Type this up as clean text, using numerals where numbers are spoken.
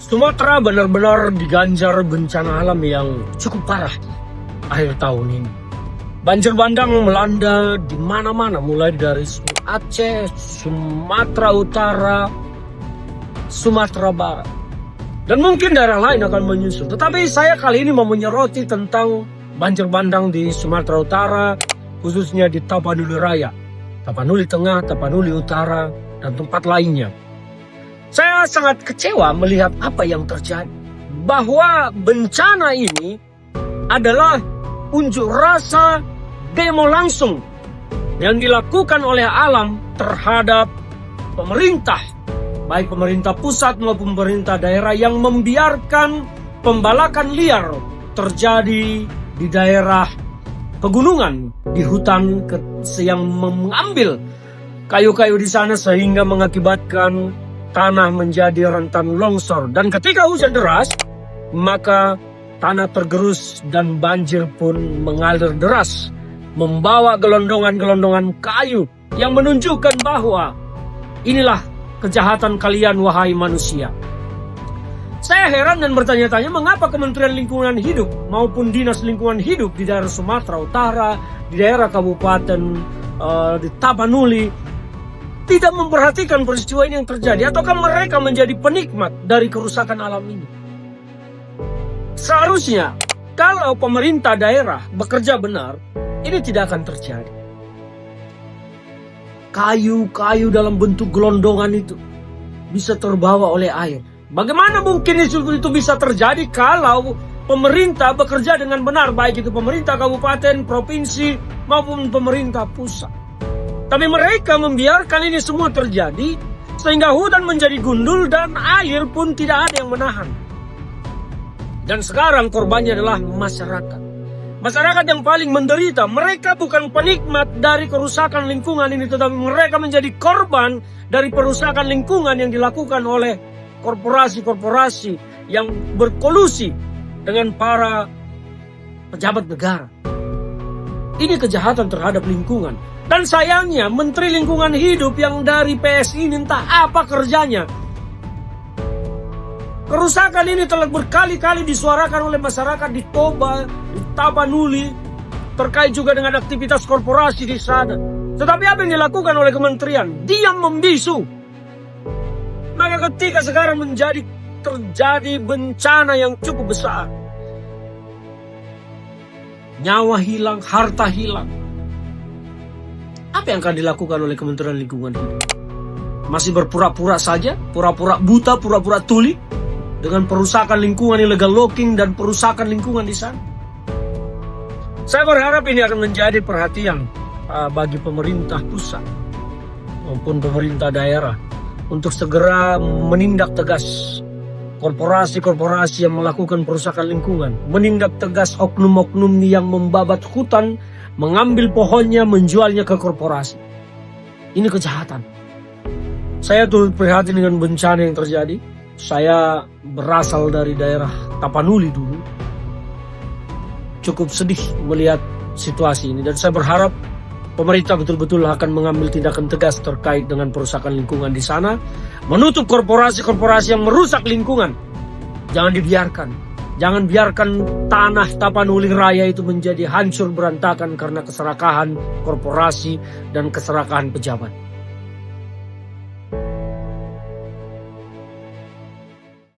Sumatera benar-benar diganjar bencana alam yang cukup parah akhir tahun ini. Banjir bandang melanda di mana-mana, mulai dari Aceh, Sumatera Utara, Sumatera Barat, dan mungkin daerah lain akan menyusul. Tetapi saya kali ini mau menyoroti tentang banjir bandang di Sumatera Utara, khususnya di Tapanuli Raya, Tapanuli Tengah, Tapanuli Utara, dan tempat lainnya. Saya sangat kecewa melihat apa yang terjadi. Bahwa bencana ini adalah unjuk rasa demo langsung yang dilakukan oleh alam terhadap pemerintah, baik pemerintah pusat maupun pemerintah daerah, yang membiarkan pembalakan liar terjadi di daerah pegunungan, di hutan yang mengambil kayu-kayu di sana sehingga mengakibatkan tanah menjadi rentan longsor. Dan ketika hujan deras, maka tanah tergerus dan banjir pun mengalir deras, membawa gelondongan-gelondongan kayu yang menunjukkan bahwa inilah kejahatan kalian, wahai manusia. Saya heran dan bertanya-tanya mengapa Kementerian Lingkungan Hidup maupun Dinas Lingkungan Hidup di daerah Sumatera Utara, di daerah Kabupaten di Tapanuli tidak memperhatikan peristiwa ini yang terjadi, ataukah mereka menjadi penikmat dari kerusakan alam ini? Seharusnya kalau pemerintah daerah bekerja benar, ini tidak akan terjadi. Kayu-kayu dalam bentuk gelondongan itu bisa terbawa oleh air. Bagaimana mungkin itu bisa terjadi kalau pemerintah bekerja dengan benar, baik itu pemerintah kabupaten, provinsi, maupun pemerintah pusat. Tapi mereka membiarkan ini semua terjadi, sehingga hutan menjadi gundul dan air pun tidak ada yang menahan. Dan sekarang korbannya adalah masyarakat. Masyarakat yang paling menderita. Mereka bukan penikmat dari kerusakan lingkungan ini, tetapi mereka menjadi korban dari perusakan lingkungan yang dilakukan oleh korporasi-korporasi yang berkolusi dengan para pejabat negara. Ini kejahatan terhadap lingkungan. Dan sayangnya Menteri Lingkungan Hidup yang dari PSI ini entah apa kerjanya. Kerusakan ini telah berkali-kali disuarakan oleh masyarakat di Toba, di Tapanuli, terkait juga dengan aktivitas korporasi di sana. Tetapi apa yang dilakukan oleh kementerian? Diam membisu. Maka ketika sekarang terjadi bencana yang cukup besar, nyawa hilang, harta hilang, apa yang akan dilakukan oleh Kementerian Lingkungan Hidup? Masih berpura-pura saja, pura-pura buta, pura-pura tuli dengan perusakan lingkungan, illegal logging, dan perusakan lingkungan di sana. Saya berharap ini akan menjadi perhatian bagi pemerintah pusat maupun pemerintah daerah untuk segera menindak tegas korporasi-korporasi yang melakukan perusakan lingkungan, menindak tegas oknum-oknum yang membabat hutan, mengambil pohonnya, menjualnya ke korporasi. Ini kejahatan. Saya turut prihatin dengan bencana yang terjadi. Saya berasal dari daerah Tapanuli dulu. Cukup sedih melihat situasi ini, dan saya berharap pemerintah betul-betul akan mengambil tindakan tegas terkait dengan perusakan lingkungan di sana, menutup korporasi-korporasi yang merusak lingkungan. Jangan dibiarkan. Jangan biarkan tanah Tapanuli Raya itu menjadi hancur berantakan karena keserakahan korporasi dan keserakahan pejabat.